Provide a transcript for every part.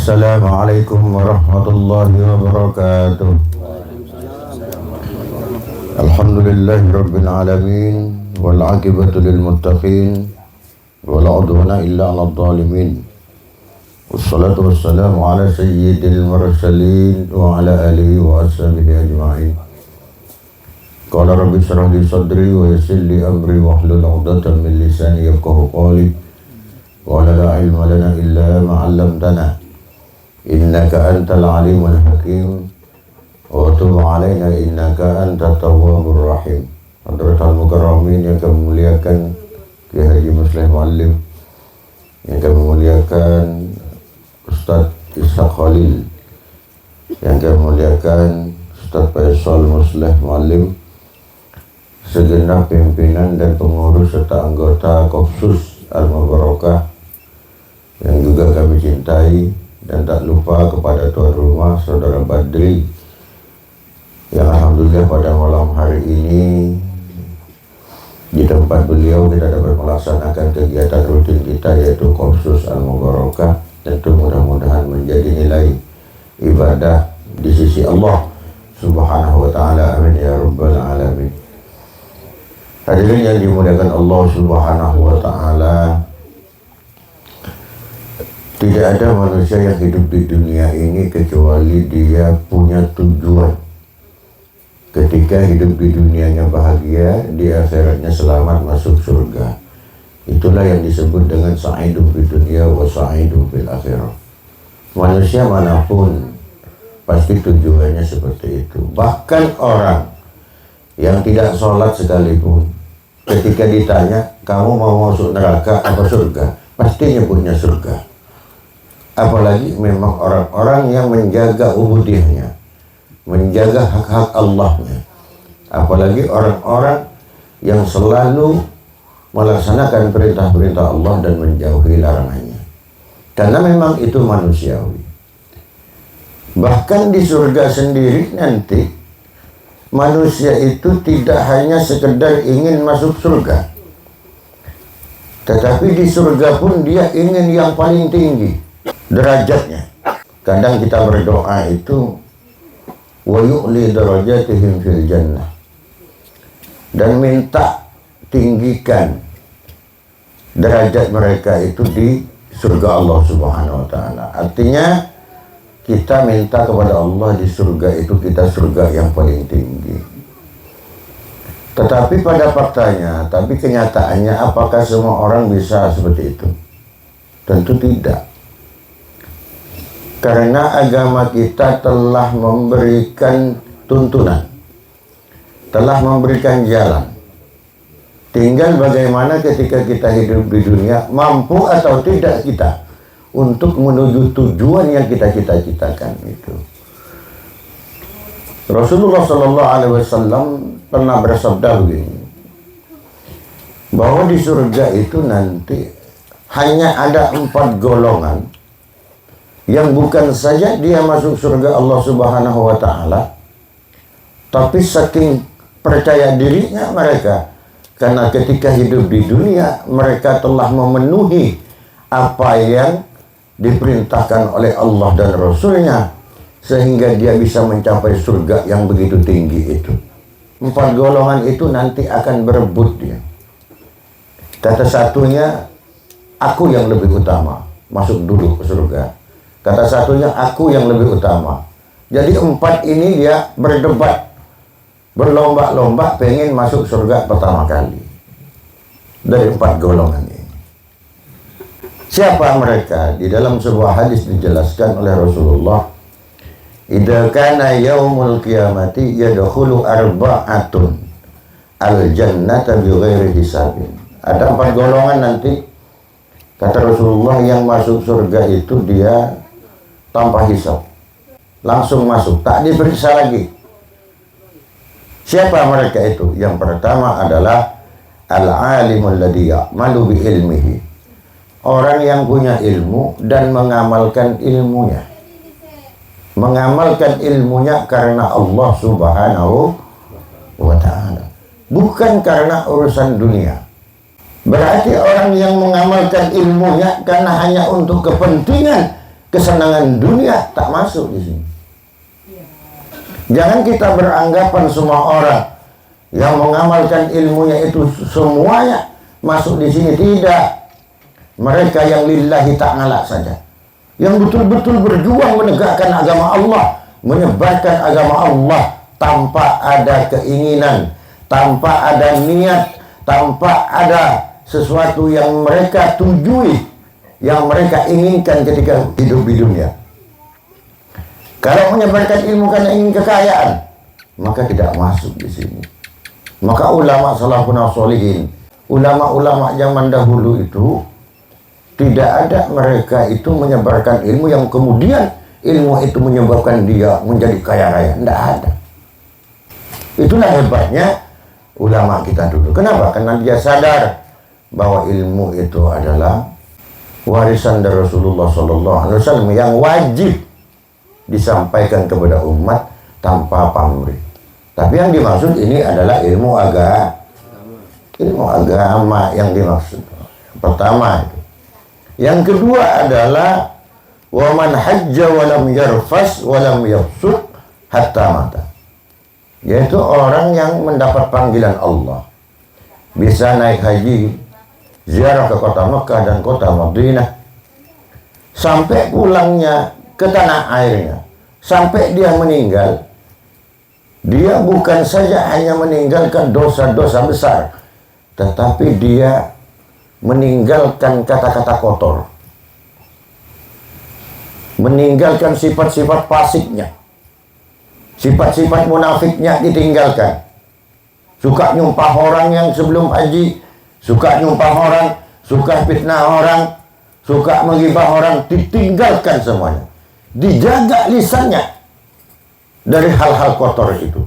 Assalamualaikum warahmatullahi wabarakatuh. Alhamdulillahi rabbil alamin, wal aqibatu lil muttaqin, wala udwana illa 'alal zalimin. Wassalatu wassalamu ala sayyidil mursalin wa ala alihi wa ashabihi ajma'in. Qala rabbi shrah li sadri wa yassir li amri wahlul 'uqdatam min lisani yafqahu qawli. Qala la ilma lana illa ma 'allamtana innaka antal alimul hakim wa tub 'alaina innaka antat tawwabur rahim. Hadratul mukarramin yang kami muliakan Kiai Haji Musleh Muallim, yang kami muliakan Ustaz Ishaq Khalil, yang kami muliakan Ustaz Faisal Musleh Muallim, segenap pimpinan dan pengurus serta anggota Kopsus Al-Mubarakah yang juga kami cintai, dan tak lupa kepada tuan rumah Saudara Badri yang alhamdulillah pada malam hari ini di tempat beliau kita dapat melaksanakan kegiatan rutin kita, yaitu Kopsus Al-Mubarakah. Tentu mudah-mudahan menjadi nilai ibadah di sisi Allah Subhanahu wa ta'ala. Amin ya rabbal alamin. Hadirin yang dimuliakan Allah Subhanahu wa ta'ala, tidak ada manusia yang hidup di dunia ini kecuali dia punya tujuan. Ketika hidup di dunianya bahagia, di akhiratnya selamat masuk surga. Itulah yang disebut dengan sa'idun fid dunya wa sa'idun fil akhirah. Manusia manapun pasti tujuannya seperti itu. Bahkan orang yang tidak sholat sekalipun, ketika ditanya kamu mau masuk neraka apa surga, pasti nyebutnya surga. Apalagi memang orang-orang yang menjaga ubudiyahnya, menjaga hak-hak Allahnya. Apalagi orang-orang yang selalu melaksanakan perintah-perintah Allah dan menjauhi larangannya. Karena memang itu manusiawi. Bahkan di surga sendiri nanti, manusia itu tidak hanya sekedar ingin masuk surga, tetapi di surga pun dia ingin yang paling tinggi derajatnya. Kadang kita berdoa itu wa yu'li darajatihim fil jannah, dan minta tinggikan derajat mereka itu di surga Allah Subhanahu wa ta'ala. Artinya kita minta kepada Allah di surga itu kita surga yang paling tinggi. Tetapi pada faktanya, tapi kenyataannya, apakah semua orang bisa seperti itu? Tentu tidak. Karena agama kita telah memberikan tuntunan, telah memberikan jalan. Tinggal bagaimana ketika kita hidup di dunia, mampu atau tidak kita untuk menuju tujuan yang kita cita-citakan itu. Rasulullah SAW pernah bersabda begini, bahwa di surga itu nanti hanya ada 4 golongan yang bukan saja dia masuk surga Allah Subhanahu wa ta'ala, tapi saking percaya dirinya mereka, karena ketika hidup di dunia mereka telah memenuhi apa yang diperintahkan oleh Allah dan Rasulnya, sehingga dia bisa mencapai surga yang begitu tinggi itu. 4 golongan itu nanti akan berebut dia. Kata satunya, aku yang lebih utama, masuk dulu ke surga. Kata satunya, aku yang lebih utama. Jadi 4 ini dia berdebat, berlomba-lomba pengen masuk surga pertama kali dari 4 golongan ini. Siapa mereka? Di dalam sebuah hadis dijelaskan oleh Rasulullah, idza kana yaumul qiyamati yadkhulu arba'atun al-jannata bighairi hisabin. Ada 4 golongan nanti, kata Rasulullah, yang masuk surga itu dia tanpa hisab, langsung masuk, tak diperiksa lagi. Siapa mereka itu? Yang pertama adalah al-alimul ladzi ya'malu bi ilmihi, orang yang punya ilmu dan mengamalkan ilmunya. Mengamalkan ilmunya karena Allah Subhanahu wa ta'ala, bukan karena urusan dunia. Berarti orang yang mengamalkan ilmunya karena hanya untuk kepentingan kesenangan dunia tak masuk di sini. Jangan kita beranggapan semua orang yang mengamalkan ilmunya itu semuanya masuk di sini. Tidak. Mereka yang lillahi ta'ala saja, yang betul-betul berjuang menegakkan agama Allah, menyebarkan agama Allah tanpa ada keinginan, tanpa ada niat, tanpa ada sesuatu yang mereka tujui, yang mereka inginkan ketika hidup di dunia. Kalau menyebarkan ilmu karena ingin kekayaan, maka tidak masuk di sini. Maka ulama salafun sholihin, ulama-ulama zaman dahulu itu tidak ada mereka itu menyebarkan ilmu yang kemudian ilmu itu menyebabkan dia menjadi kaya raya. Tidak ada. Itulah hebatnya ulama kita dulu. Kenapa? Karena dia sadar bahwa ilmu itu adalah warisan dari Rasulullah SAW yang wajib disampaikan kepada umat tanpa pamrih. Tapi yang dimaksud ini adalah ilmu agama yang dimaksud. Pertama itu. Yang kedua adalah wa man hajja wa lam yarfas wa lam yafsuq hatta mata. Yaitu orang yang mendapat panggilan Allah, bisa naik haji, ziarah ke kota Mekah dan kota Madinah, sampai pulangnya ke tanah airnya, sampai dia meninggal, dia bukan saja hanya meninggalkan dosa-dosa besar, tetapi dia meninggalkan kata-kata kotor, meninggalkan sifat-sifat fasiknya, sifat-sifat munafiknya ditinggalkan. Suka nyumpah orang yang sebelum haji, suka nyumpah orang, suka fitnah orang, suka menggibah orang, ditinggalkan semuanya. Dijaga lisannya dari hal-hal kotor itu.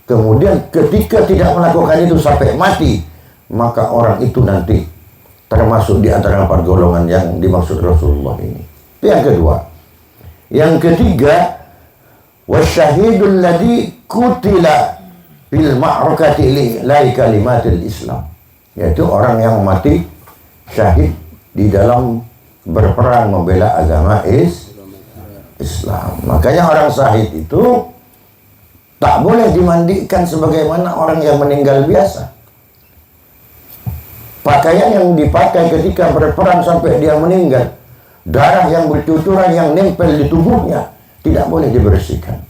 Kemudian ketika tidak melakukan itu sampai mati, maka orang itu nanti termasuk di antara 4 golongan yang dimaksud Rasulullah ini. Itu yang kedua. Yang ketiga, wasyahidul ladzi kutila bil ma'rakati li kalimatil Islam. Yaitu orang yang mati syahid di dalam berperang membela agama Islam. Makanya orang syahid itu tak boleh dimandikan sebagaimana orang yang meninggal biasa. Pakaian yang dipakai ketika berperang sampai dia meninggal, darah yang bercucuran yang nempel di tubuhnya tidak boleh dibersihkan.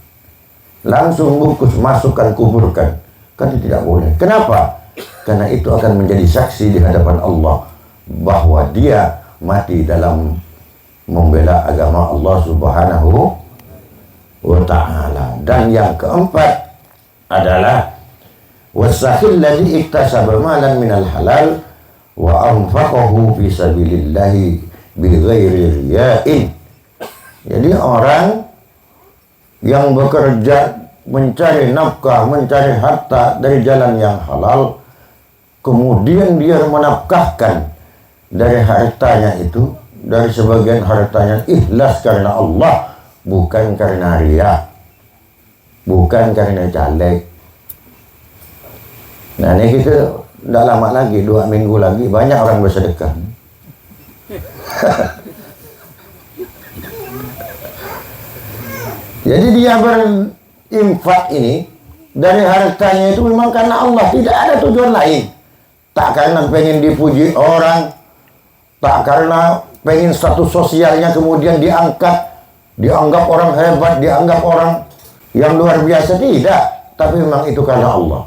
Langsung bungkus, masukkan, kuburkan. Kan tidak boleh. Kenapa? Karena itu akan menjadi saksi di hadapan Allah bahwa dia mati dalam membela agama Allah Subhanahu wa ta'ala. Dan yang keempat adalah wasahil ladzi iktasaba malan minal halal wa anfaqahu fi sabilillahi bighairi riya'in. Jadi orang yang bekerja mencari nafkah, mencari harta dari jalan yang halal, kemudian dia menafkahkan dari hartanya itu, dari sebagian hartanya ikhlas karena Allah, bukan karena riya, bukan karena caleg. Nah ini kita tidak lama lagi, 2 minggu lagi banyak orang bersedekah. Jadi dia berinfak ini dari hartanya itu memang karena Allah, tidak ada tujuan lain. Tak karena pengen dipuji orang, tak karena pengen status sosialnya kemudian dianggap orang hebat, dianggap orang yang luar biasa, tidak. Tapi memang itu karena Allah.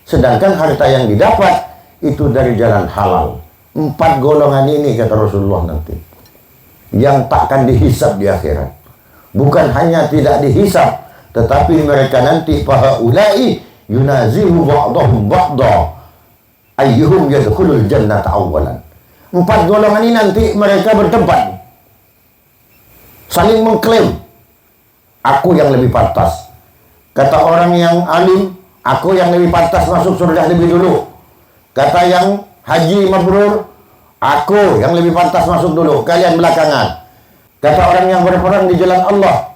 Sedangkan harta yang didapat itu dari jalan halal. 4 golongan ini kata Rasulullah nanti yang takkan dihisab di akhirat. Bukan hanya tidak dihisab, tetapi mereka nanti fahaulai yunazihu ba'dahum ba'da ayyuhum yadkhulul jannata awwalan. 4 golongan ini nanti mereka berdebat, saling mengklaim, aku yang lebih pantas. Kata orang yang alim, aku yang lebih pantas masuk surga lebih dulu. Kata yang haji mabrur, aku yang lebih pantas masuk dulu, kalian belakangan. Kata orang yang berperang di jalan Allah,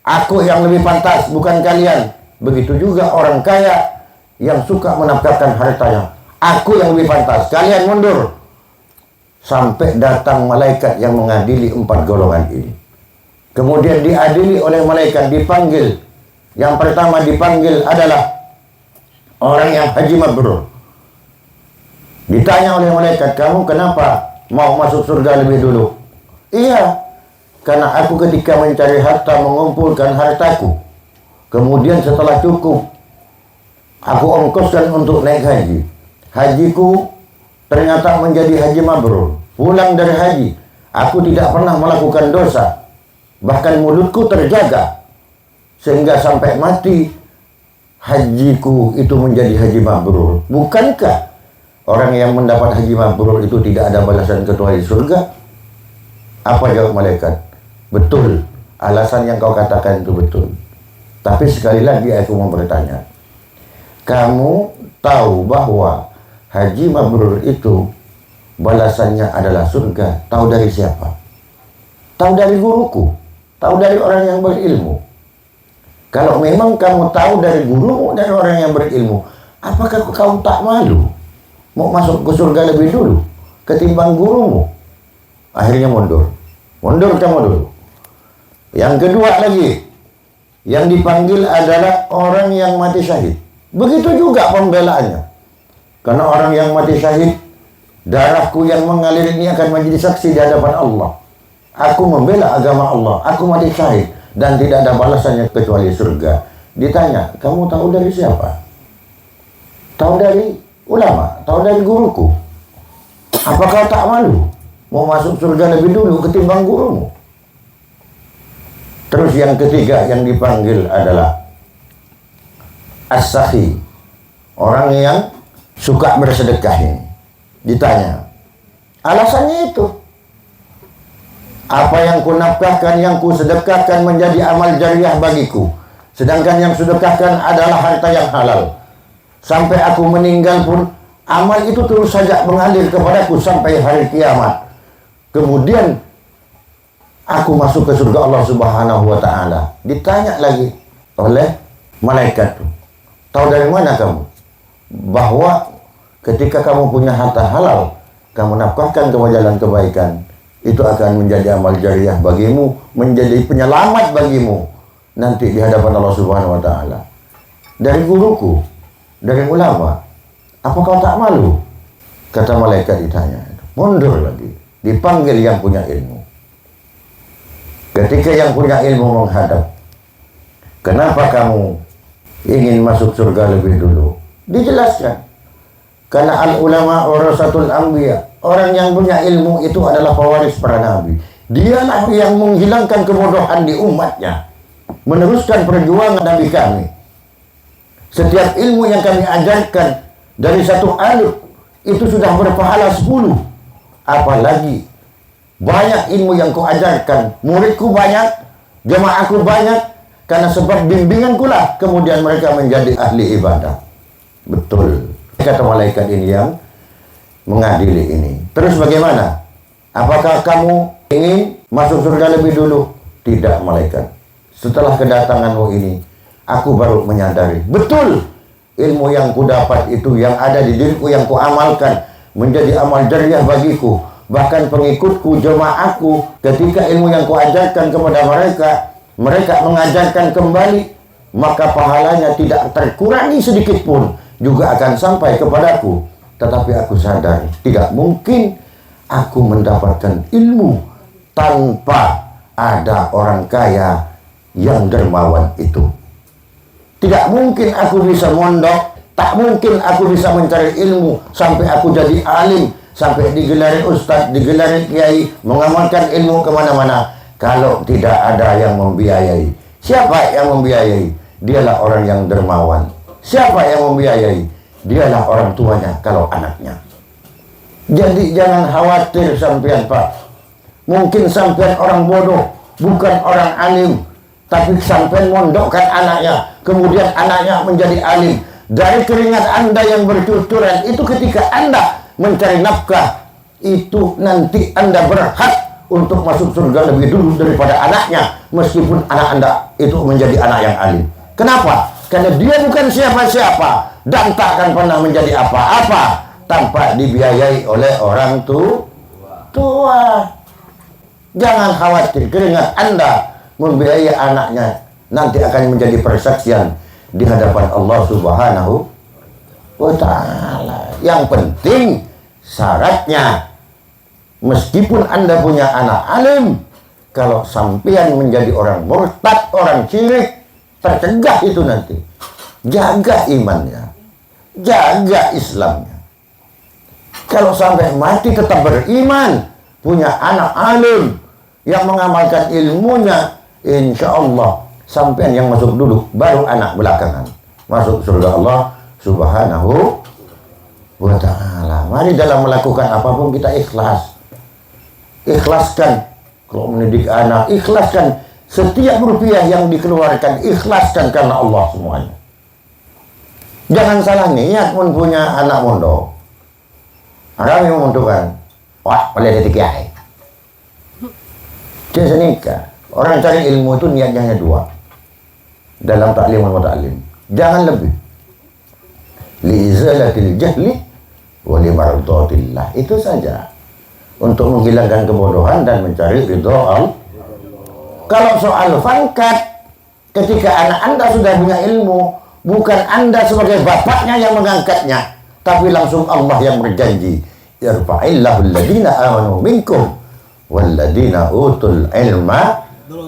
aku yang lebih pantas, bukan kalian. Begitu juga orang kaya yang suka menafkahkan hartanya, aku yang lebih pantas, kalian mundur. Sampai datang malaikat yang mengadili 4 golongan ini. Kemudian diadili oleh malaikat, dipanggil. Yang pertama dipanggil adalah orang yang haji mabrur. Ditanya oleh malaikat, kamu kenapa mau masuk surga lebih dulu? Iya, karena aku ketika mencari harta, mengumpulkan hartaku, kemudian setelah cukup, aku ongkoskan untuk naik haji. Hajiku ternyata menjadi haji mabrur. Pulang dari haji, aku tidak pernah melakukan dosa. Bahkan mulutku terjaga. Sehingga sampai mati, hajiku itu menjadi haji mabrur. Bukankah orang yang mendapat haji mabrur itu tidak ada balasan kecuali surga? Apa jawab malaikat? Betul, alasan yang kau katakan itu betul. Tapi sekali lagi aku mau bertanya, kamu tahu bahwa haji mabrur itu balasannya adalah surga? Tahu dari siapa? Tahu dari guruku, tahu dari orang yang berilmu. Kalau memang kamu tahu dari gurumu, dari orang yang berilmu, apakah kau tak malu mau masuk ke surga lebih dulu ketimbang gurumu? Akhirnya mundur kamu dulu. Yang kedua lagi, yang dipanggil adalah orang yang mati syahid. Begitu juga pembelaannya. Karena orang yang mati syahid, darahku yang mengalir ini akan menjadi saksi di hadapan Allah. Aku membela agama Allah, aku mati syahid, dan tidak ada balasannya kecuali surga. Ditanya, kamu tahu dari siapa? Tahu dari ulama, tahu dari guruku. Apakah tak malu mau masuk surga lebih dulu ketimbang gurumu? Terus yang ketiga yang dipanggil adalah as-sakhi, orang yang suka bersedekah ini. Ditanya, alasannya itu, apa yang ku nafkahkan, yang ku sedekahkan menjadi amal jariah bagiku, sedangkan yang sedekahkan adalah harta yang halal. Sampai aku meninggal pun amal itu terus saja mengalir kepadaku sampai hari kiamat. Kemudian aku masuk ke surga Allah Subhanahu wa ta'ala. Ditanya lagi oleh malaikat, tahu dari mana kamu bahwa ketika kamu punya harta halal, kamu nafkahkan ke jalan kebaikan, itu akan menjadi amal jariah bagimu, menjadi penyelamat bagimu nanti di hadapan Allah Subhanahu wa ta'ala. Dari guruku, dari ulama, apa kau tak malu? Kata malaikat ditanya, mundur lagi, dipanggil yang punya ilmu. Ketika yang punya ilmu menghadap, kenapa kamu ingin masuk surga lebih dulu? Dijelaskan, karena al-ulama warasatul anbiya, orang yang punya ilmu itu adalah pewaris para nabi. Dialah yang menghilangkan kebodohan di umatnya, meneruskan perjuangan nabi kami. Setiap ilmu yang kami ajarkan dari satu alif itu sudah berpahala 10. Apalagi banyak ilmu yang ku ajarkan, muridku banyak, jemaahku banyak, karena sebab bimbinganku lah kemudian mereka menjadi ahli ibadah. Betul, kata malaikat ini yang mengadili ini. Terus bagaimana? Apakah kamu ingin masuk surga lebih dulu? Tidak malaikat. Setelah kedatanganmu ini, aku baru menyadari, betul, ilmu yang ku dapat itu, yang ada di diriku, yang ku amalkan, menjadi amal jariah bagiku. Bahkan pengikutku, jemaahku, ketika ilmu yang ku ajarkan kepada mereka, mereka mengajarkan kembali, maka pahalanya tidak terkurangi sedikit pun, juga akan sampai kepadaku. Tetapi aku sadar, tidak mungkin aku mendapatkan ilmu tanpa ada orang kaya yang dermawan itu. Tidak mungkin aku bisa mondok, tak mungkin aku bisa mencari ilmu sampai aku jadi alim, sampai digelari ustadz, digelari kiai, mengamalkan ilmu kemana-mana, kalau tidak ada yang membiayai. Siapa yang membiayai? Dialah orang yang dermawan. Siapa yang membiayai? Dialah orang tuanya kalau anaknya. Jadi jangan khawatir sampean Pak. Mungkin sampean orang bodoh, bukan orang alim, tapi sampean mondokkan anaknya, kemudian anaknya menjadi alim. Dari keringat Anda yang bercucuran itu, ketika Anda mencari nafkah, itu nanti Anda berhak untuk masuk surga lebih dulu daripada anaknya, meskipun anak Anda itu menjadi anak yang alim. Kenapa? Karena dia bukan siapa-siapa dan tak akan pernah menjadi apa-apa tanpa dibiayai oleh orang tua. Jangan khawatir, keringat Anda membiayai anaknya, nanti akan menjadi persaksian di hadapan Allah Subhanahu wa ta'ala. Yang penting syaratnya, meskipun Anda punya anak alim, kalau sampean menjadi orang murtad, orang syirik, tercegah itu nanti. Jaga imannya, jaga Islamnya. Kalau sampai mati tetap beriman, punya anak alim yang mengamalkan ilmunya, insya Allah sampean yang masuk dulu, baru anak belakangan masuk surga Allah Subhanahu wa ta'ala. Mari dalam melakukan apapun kita ikhlas. Ikhlaskan kalau mendidik anak, ikhlaskan setiap rupiah yang dikeluarkan, ikhlaskan karena Allah semuanya. Jangan salah niat pun punya anak mondok. Orang yang membutuhkan, wah boleh detik ya. Dia senikah. Orang cari ilmu itu niatnya hanya dua. Dalam taklim dan ta'lim. Jangan lebih. Li'izalatil jahli wa limardatillah. Itu saja. Untuk menghilangkan kebodohan dan mencari ridho Allah. Kalau soal pangkat, ketika anak Anda sudah punya ilmu, bukan Anda sebagai bapaknya yang mengangkatnya, tapi langsung Allah yang berjanji, yarfa'illahu alladhina amanu minkum walladhina utul ilma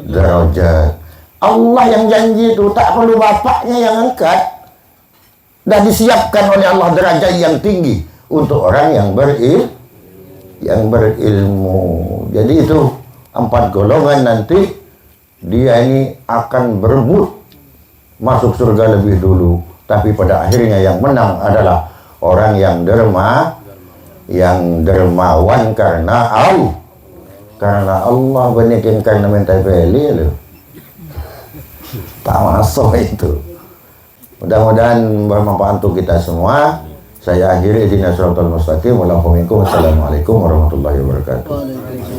darajat. Allah yang janji itu, tak perlu bapaknya yang angkat. Dan disiapkan oleh Allah derajat yang tinggi untuk orang yang berilmu. Jadi itu 4 golongan nanti dia ini akan berebut masuk surga lebih dulu. Tapi pada akhirnya yang menang adalah orang yang dermawan karena Allah. Karena Allah benikin karena minta beli loh. Tak masuk itu. Mudah-mudahan bermanfaat untuk kita semua. Saya akhiri ihdinas siratal mustaqim. Wassalamualaikum warahmatullahi wabarakatuh.